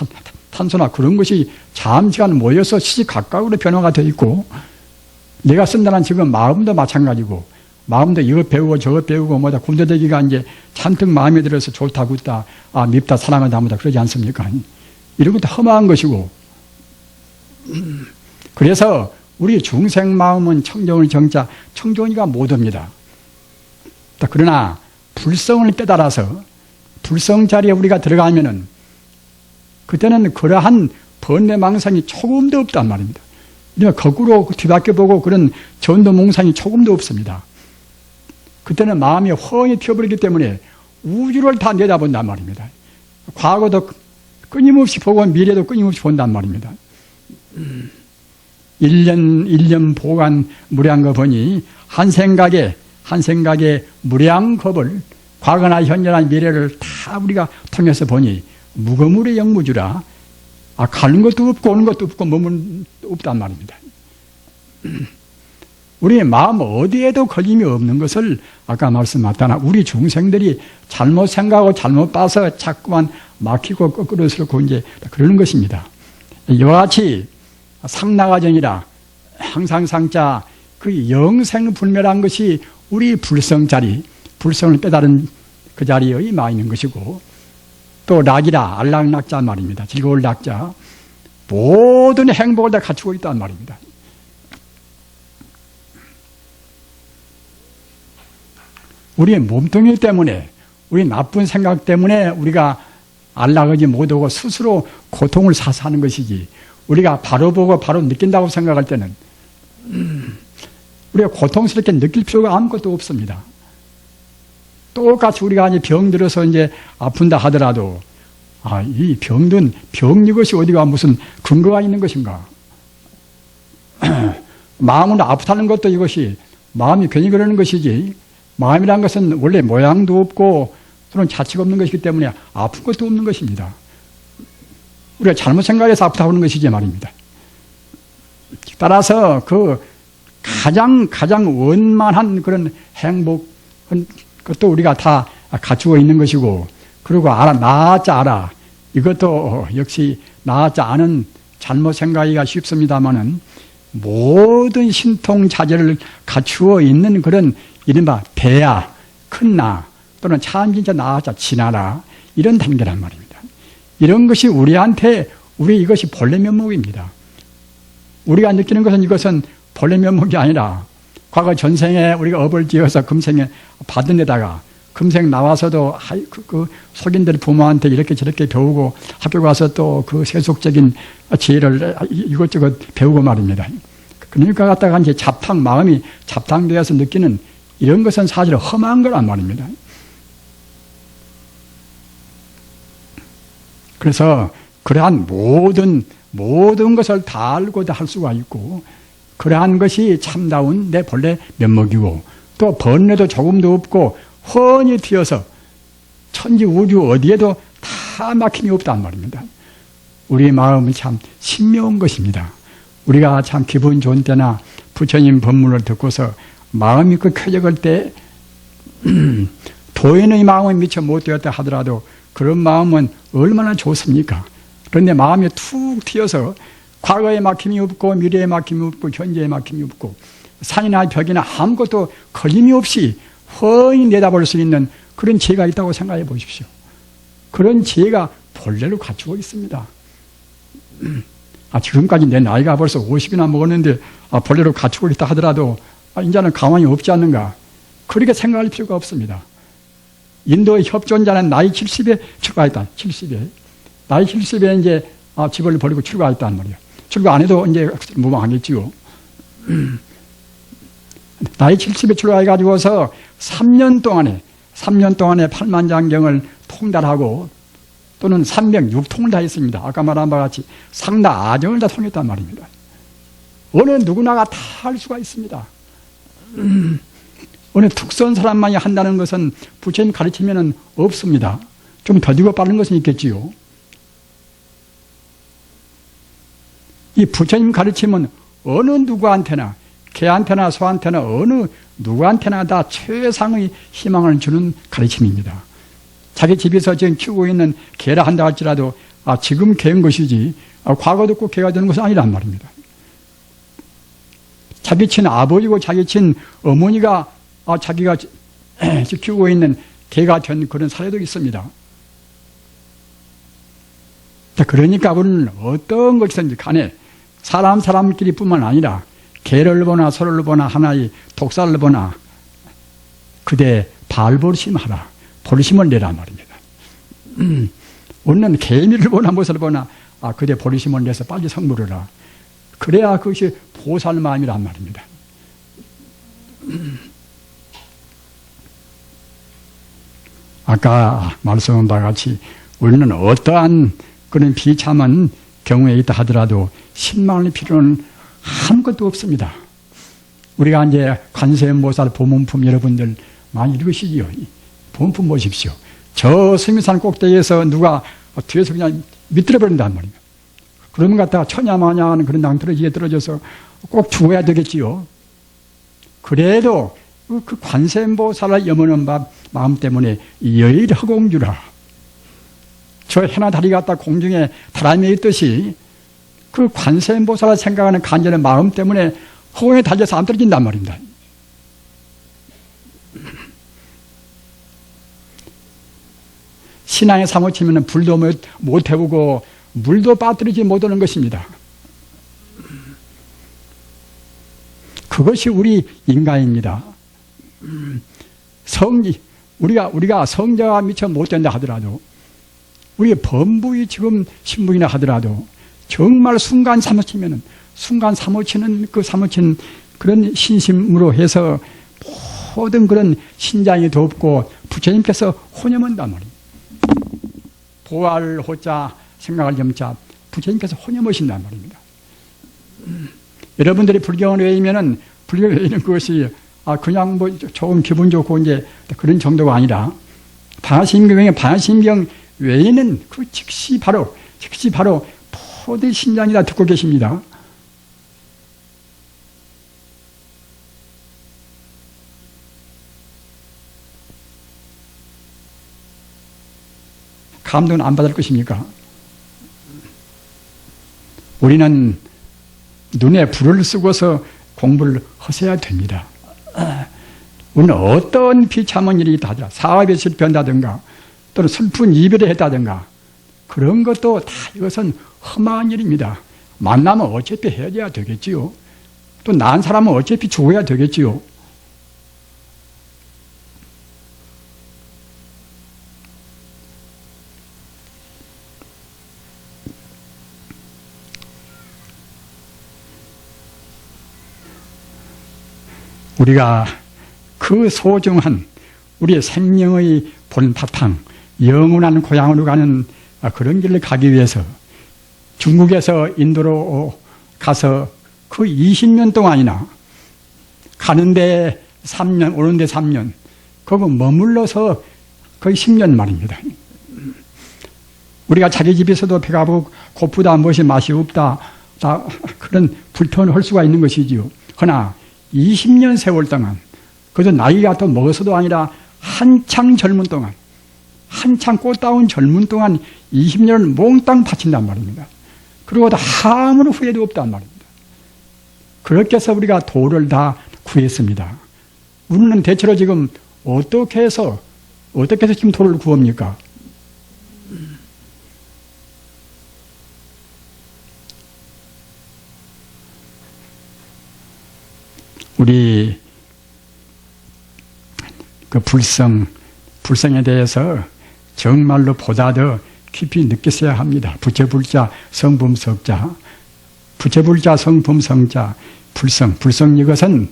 탄소나 그런 것이 잠시간 모여서 시시각각으로 변화가 되어 있고, 내가 쓴다는 지금 마음도 마찬가지고, 마음도 이거 배우고 저거 배우고 뭐다 군더더기가 이제 잔뜩 마음에 들어서 좋다 굿다 밉다 사랑하다 뭐다 그러지 않습니까? 이런 것도 험한 것이고, 그래서 우리 중생 마음은 청정의 정자, 청정이가 못옵니다. 그러나 불성을 깨달아서 불성 자리에 우리가 들어가면은 그때는 그러한 번뇌망상이 조금도 없단 말입니다. 그러니까 거꾸로 뒤바뀌어 보고 그런 전도몽상이 조금도 없습니다. 그때는 마음이 훤히 튀어버리기 때문에 우주를 다 내다본단 말입니다. 과거도 끊임없이 보고 미래도 끊임없이 본단 말입니다. 1년 보관 무량거 보니 한 생각에 무량겁을 과거나 현재나 미래를 다 우리가 통해서 보니 무거물의 영무주라. 가는 것도 없고 오는 것도 없고 머무는 없단 말입니다. 우리 마음 어디에도 걸림이 없는 것을 아까 말씀하셨다나 우리 중생들이 잘못 생각하고 잘못 봐서 자꾸만 막히고 거꾸로 서고 이제 그러는 것입니다. 이와 같이 상나가정이라 항상 상자 그 영생불멸한 것이 우리 불성 자리, 불성을 깨달은 그 자리에 임하 있는 것이고, 또 락이라 알락락자 말입니다. 즐거울 낙자, 모든 행복을 다 갖추고 있단 말입니다. 우리의 몸뚱이 때문에, 우리 나쁜 생각 때문에 우리가 안락하지 못하고 스스로 고통을 사서 하는 것이지, 우리가 바로 보고 바로 느낀다고 생각할 때는 우리가 고통스럽게 느낄 필요가 아무것도 없습니다. 똑같이 우리가 이제 병 들어서 이제 아픈다 하더라도 이 병든 병 이것이 어디가 무슨 근거가 있는 것인가? 마음은 아프다는 것도 이것이 마음이 괜히 그러는 것이지, 마음이란 것은 원래 모양도 없고 또는 자체가 없는 것이기 때문에 아픈 것도 없는 것입니다. 우리가 잘못 생각해서 아프다고 하는 것이지 말입니다. 따라서 그 가장 원만한 그런 행복, 그것도 우리가 다 갖추고 있는 것이고, 그리고 나아자 알아. 이것도 역시 나아자 아는 잘못 생각하기가 쉽습니다만은 모든 신통자재를 갖추어 있는 그런 이른바 대야, 큰 나, 또는 참 진짜 나아자 진하라, 이런 단계란 말입니다. 이런 것이 우리한테 이것이 본래 면목입니다. 우리가 느끼는 것은 이것은 본래 면목이 아니라 과거 전생에 우리가 업을 지어서 금생에 받은 데다가 금생 나와서도 그 속인들 부모한테 이렇게 저렇게 배우고 학교 가서 또 그 세속적인 지혜를 이것저것 배우고 말입니다. 그러니까 갖다가 이제 마음이 잡탕되어서 느끼는 이런 것은 사실 험한 거란 말입니다. 그래서 그러한 모든 것을 다 알고 다 할 수가 있고, 그러한 것이 참다운 내 본래 면목이고, 또 번뇌도 조금도 없고 훤히 튀어서 천지 우주 어디에도 다 막힘이 없단 말입니다. 우리 마음은 참 신묘한 것입니다. 우리가 참 기분 좋은 때나 부처님 법문을 듣고서 마음이 그 쾌적할 때 도인의 마음이 미처 못 되었다 하더라도 그런 마음은 얼마나 좋습니까? 그런데 마음이 툭 튀어서 과거에 막힘이 없고 미래에 막힘이 없고 현재에 막힘이 없고 산이나 벽이나 아무것도 걸림이 없이 훤히 내다볼 수 있는 그런 지혜가 있다고 생각해 보십시오. 그런 지혜가 본래로 갖추고 있습니다. 지금까지 내 나이가 벌써 50이나 먹었는데 본래로 갖추고 있다 하더라도 이제는 가만히 없지 않는가, 그렇게 생각할 필요가 없습니다. 인도의 협존자는 나이 70에 출가했다. 70에. 나이 70에 이제 집을 버리고 출가했단 말이에요. 출가 안 해도 이제 무방하겠지요. 나이 70에 출가해가지고서 3년 동안에 팔만장경을 통달하고 또는 306통을 다 했습니다. 아까 말한 바와 같이 상나 아정을 다 통했단 말입니다. 어느 누구나가 다 할 수가 있습니다. 어느 특수한 사람만이 한다는 것은 부처님 가르치면은 없습니다. 좀 더디고 빠른 것은 있겠지요. 이 부처님 가르침은 어느 누구한테나, 개한테나 소한테나 어느 누구한테나 다 최상의 희망을 주는 가르침입니다. 자기 집에서 지금 키우고 있는 개라 한다 할지라도 지금 개인 것이지 과거 듣고 개가 되는 것은 아니란 말입니다. 자기 친 아버지고 자기 친 어머니가 자기가 키우고 있는 개가 된 그런 사례도 있습니다. 그러니까 우리는 어떤 것이든지 간에 사람끼리 뿐만 아니라 개를 보나 소를 보나 하나의 독사를 보나 그대 발버심하라. 버리심을 내라 말입니다. 우리는 개미를 보나 무엇을 보나 그대 버리심을 내서 빨리 성물하라. 그래야 그것이 보살 마음이란 말입니다. 아까 말씀한 바와 같이 우리는 어떠한 그런 비참한 경우에 있다 하더라도 신망할 필요는 아무것도 없습니다. 우리가 이제 관세음보살 보문품 여러분들 많이 읽으시지요. 보문품 보십시오. 저 스미산 꼭대기에서 누가 뒤에서 그냥 밑들어 버린단 말입니다. 그러면 갖다가 천야마냐하는 그런 낭떠러지에 떨어져서 꼭 죽어야 되겠지요. 그래도 그 관세음보살을 염원한 마음 때문에 여일허공주라. 저 해나 다리 갖다 공중에 다람에 있듯이 그 관세음보살을 생각하는 간절한 마음 때문에 허공에 달려서 안 떨어진단 말입니다. 신앙에 사무치면 불도 못 태우고 물도 빠뜨리지 못하는 것입니다. 그것이 우리 인간입니다. 우리가 성자가 미처 못된다 하더라도 우리 범부의 지금 신분이나 하더라도 정말 순간 사무치는 그 사무친 그런 신심으로 해서 모든 그런 신장이 덥고 부처님께서 혼염한단 말입니다. 보할 호자 생각할 염자 부처님께서 혼염하신단 말입니다. 여러분들이 불경을 외우면은 불경을 외우는 것이 그냥 뭐 조금 기분 좋고 이제 그런 정도가 아니라 반야심경 외에는 그 즉시 바로 모든 신장이 다 듣고 계십니다. 감동은 안 받을 것입니까? 우리는 눈에 불을 쓰고서 공부를 하셔야 됩니다. 우리는 어떤 비참한 일이 있다 하더라 사업에 실패한다든가 또는 슬픈 이별을 했다든가 그런 것도 다 이것은 험한 일입니다. 만나면 어차피 헤어져야 되겠지요. 또 난 사람은 어차피 죽어야 되겠지요. 우리가 그 소중한 우리의 생명의 본바탕, 영원한 고향으로 가는 그런 길을 가기 위해서 중국에서 인도로 가서 그 20년 동안이나 가는데 3년, 오는데 3년, 거기 머물러서 거의 10년 말입니다. 우리가 자기 집에서도 배가 고프다, 무엇이 맛이 없다, 다 그런 불편을 할 수가 있는 것이지요. 그러나 20년 세월 동안, 그저 나이가 또 먹어서도 아니라 한창 젊은 동안, 한창 꽃다운 젊은 동안 20년을 몽땅 바친단 말입니다. 그리고 아무런 후회도 없단 말입니다. 그렇게 해서 우리가 도를 다 구했습니다. 우리는 대체로 지금 어떻게 해서 지금 도를 구합니까? 우리 그 불성에 대해서 정말로 보다 더 깊이 느꼈어야 합니다. 부처불자, 성품석자, 부처불자, 성품성자, 불성 이것은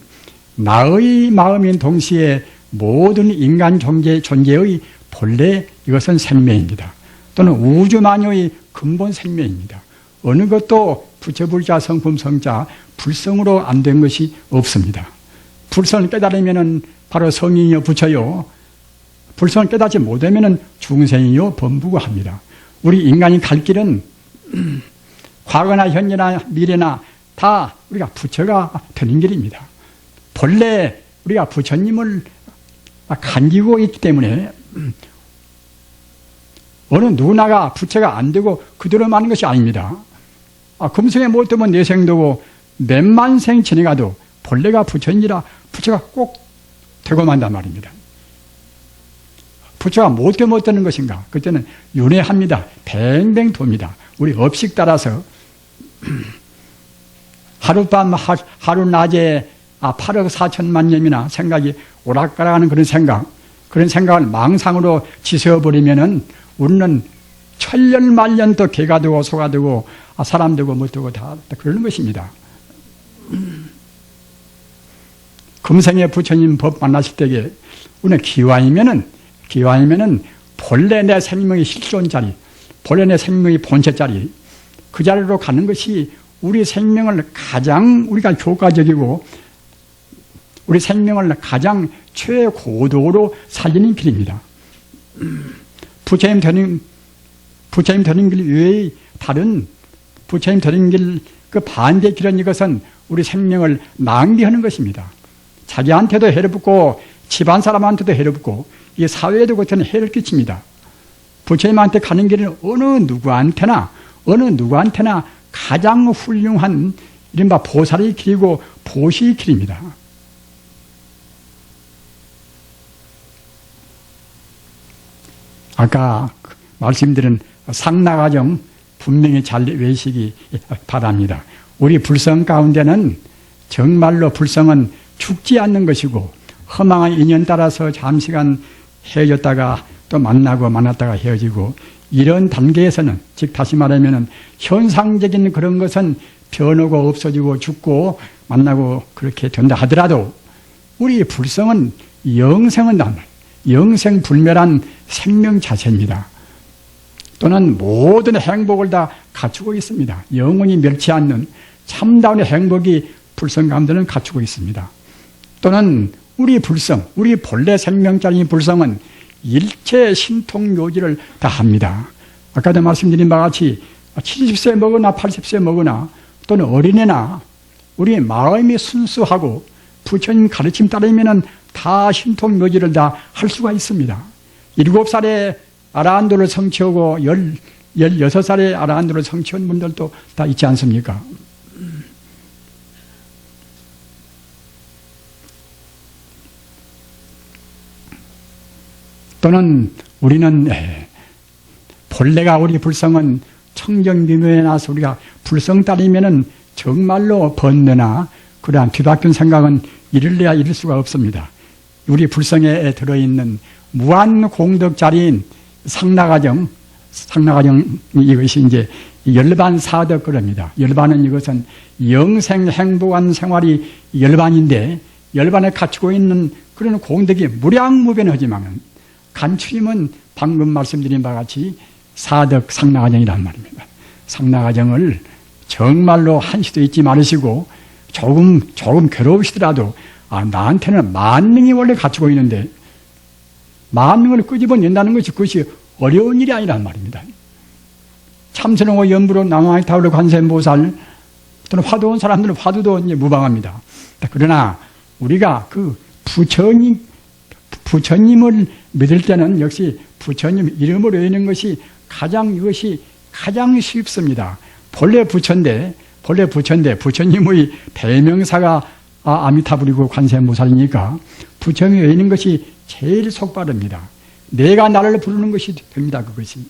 나의 마음인 동시에 모든 인간 존재의 본래 이것은 생명입니다. 또는 우주만유의 근본 생명입니다. 어느 것도 부처불자, 성품성자, 불성으로 안 된 것이 없습니다. 불성을 깨달으면 바로 성인이요 부처요. 불성을 깨닫지 못하면 중생이요 범부고 합니다. 우리 인간이 갈 길은 과거나 현재나 미래나 다 우리가 부처가 되는 길입니다. 본래 우리가 부처님을 간기고 있기 때문에 어느 누구나가 부처가 안 되고 그대로 마는 것이 아닙니다. 금생에 못되면 내생도고 몇만 생 지내가도 본래가 부처니라 부처가 꼭 되고 만단 말입니다. 부처가 못되는 것인가? 그때는 윤회합니다. 뱅뱅 돕니다. 우리 업식 따라서 하룻밤 하루 낮에 8억 4천만 년이나 생각이 오락가락하는 그런 생각을 망상으로 지새워버리면은 우리는 천년 만년 또 개가 되고 소가 되고 사람 되고 못 되고 다 그러는 것입니다. 금생에 부처님 법 만나실 때에 우리는 기왕이면은 본래 내 생명이 실존 자리, 본래 내 생명이 본체 자리, 그 자리로 가는 것이 우리 생명을 가장 우리가 효과적이고 우리 생명을 가장 최고도로 살리는 길입니다. 부처님 되는 길 외에 다른 부처님 되는 길 그 반대 길은 이것은 우리 생명을 낭비하는 것입니다. 자기한테도 해를 붙고 집안 사람한테도 해를 붙고 이 사회에도 같은 해를 끼칩니다. 부처님한테 가는 길은 어느 누구한테나 가장 훌륭한 이른바 보살의 길이고 보시의 길입니다. 아까 말씀드린 상나가정 분명히 잘 외시기 바랍니다. 우리 불성 가운데는 정말로 불성은 죽지 않는 것이고 허망한 인연 따라서 잠시간 헤어졌다가 또 만났다가 헤어지고 이런 단계에서는 즉 다시 말하면 현상적인 그런 것은 변하고 없어지고 죽고 만나고 그렇게 된다 하더라도 우리 불성은 영생은 영생불멸한 생명 자체입니다. 또는 모든 행복을 다 갖추고 있습니다. 영원히 멸치 않는 참다운 행복이 불성 가운데는 갖추고 있습니다. 또는 우리 불성, 우리 본래 생명자인 불성은 일체 신통묘지를 다 합니다. 아까도 말씀드린 바와 같이 70세 먹으나 80세 먹으나 또는 어린애나 우리 마음이 순수하고 부처님 가르침 따르면 다 신통묘지를 다 할 수가 있습니다. 7살에 아라한도를 성취하고 16살에 아라한도를 성취한 분들도 다 있지 않습니까? 또는 우리는 본래가 우리 불성은 청정미묘에 나서 우리가 불성 따르면은 정말로 번뇌나 그러한 뒤바뀐 생각은 이룰래야 이룰 수가 없습니다. 우리 불성에 들어있는 무한 공덕 자리인 상나가정 이것이 이제 열반 사덕 그럽니다. 열반은 이것은 영생 행복한 생활이 열반인데 열반에 갖추고 있는 그런 공덕이 무량무변하지만 간추림은 방금 말씀드린 바와 같이 사덕 상나가정이란 말입니다. 상나가정을 정말로 한시도 잊지 말으시고 조금 괴로우시더라도 나한테는 만능이 원래 갖추고 있는데 만능을 끄집어낸다는 것이 그것이 어려운 일이 아니란 말입니다. 참선하고 연부로 남아이 타올로 관세음보살 또는 화두온 사람들은 화두도 이제 무방합니다. 그러나 우리가 그 부처님을 믿을 때는 역시 부처님 이름을 외우는 것이 이것이 가장 쉽습니다. 본래 부처인데 부처님의 대명사가 아미타불이고 관세음보살이니까 부처님이 외우는 것이 제일 속바릅니다. 내가 나를 부르는 것이 됩니다. 그것이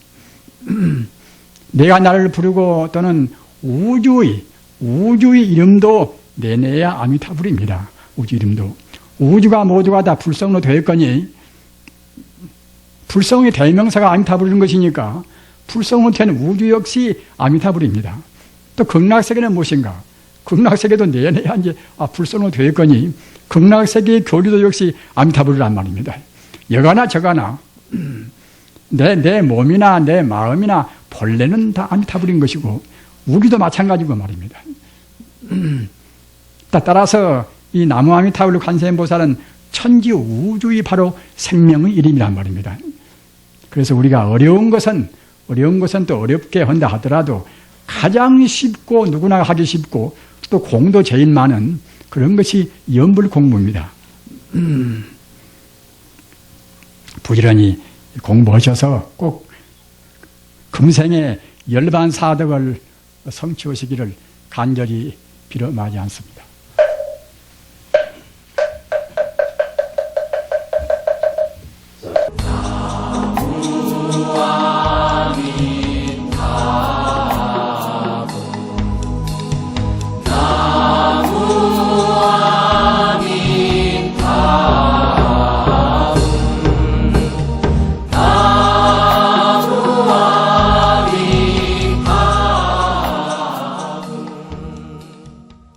내가 나를 부르고 또는 우주의 이름도 내내야 아미타불입니다. 우주 이름도 우주가 모두가 다 불성으로 되었거니 불성의 대명사가 아미타불인 것이니까 불성으로 된 우주 역시 아미타불입니다. 또 극락세계는 무엇인가? 극락세계도 내내야 이제 불성으로 되었거니 극락세계의 교리도 역시 아미타불이란 말입니다. 여가나 저가나 내 몸이나 내 마음이나 본래는 다 아미타불인 것이고 우리도 마찬가지고 말입니다. 따라서 이 나무 아미타불 관세음보살은 천지 우주의 바로 생명의 이름이란 말입니다. 그래서 우리가 어려운 것은 또 어렵게 한다 하더라도 가장 쉽고 누구나 하기 쉽고 또 공도 제일 많은 그런 것이 연불 공부입니다. 부지런히 공부하셔서 꼭 금생의 열반사덕을 성취하시기를 간절히 빌어마지 않습니다.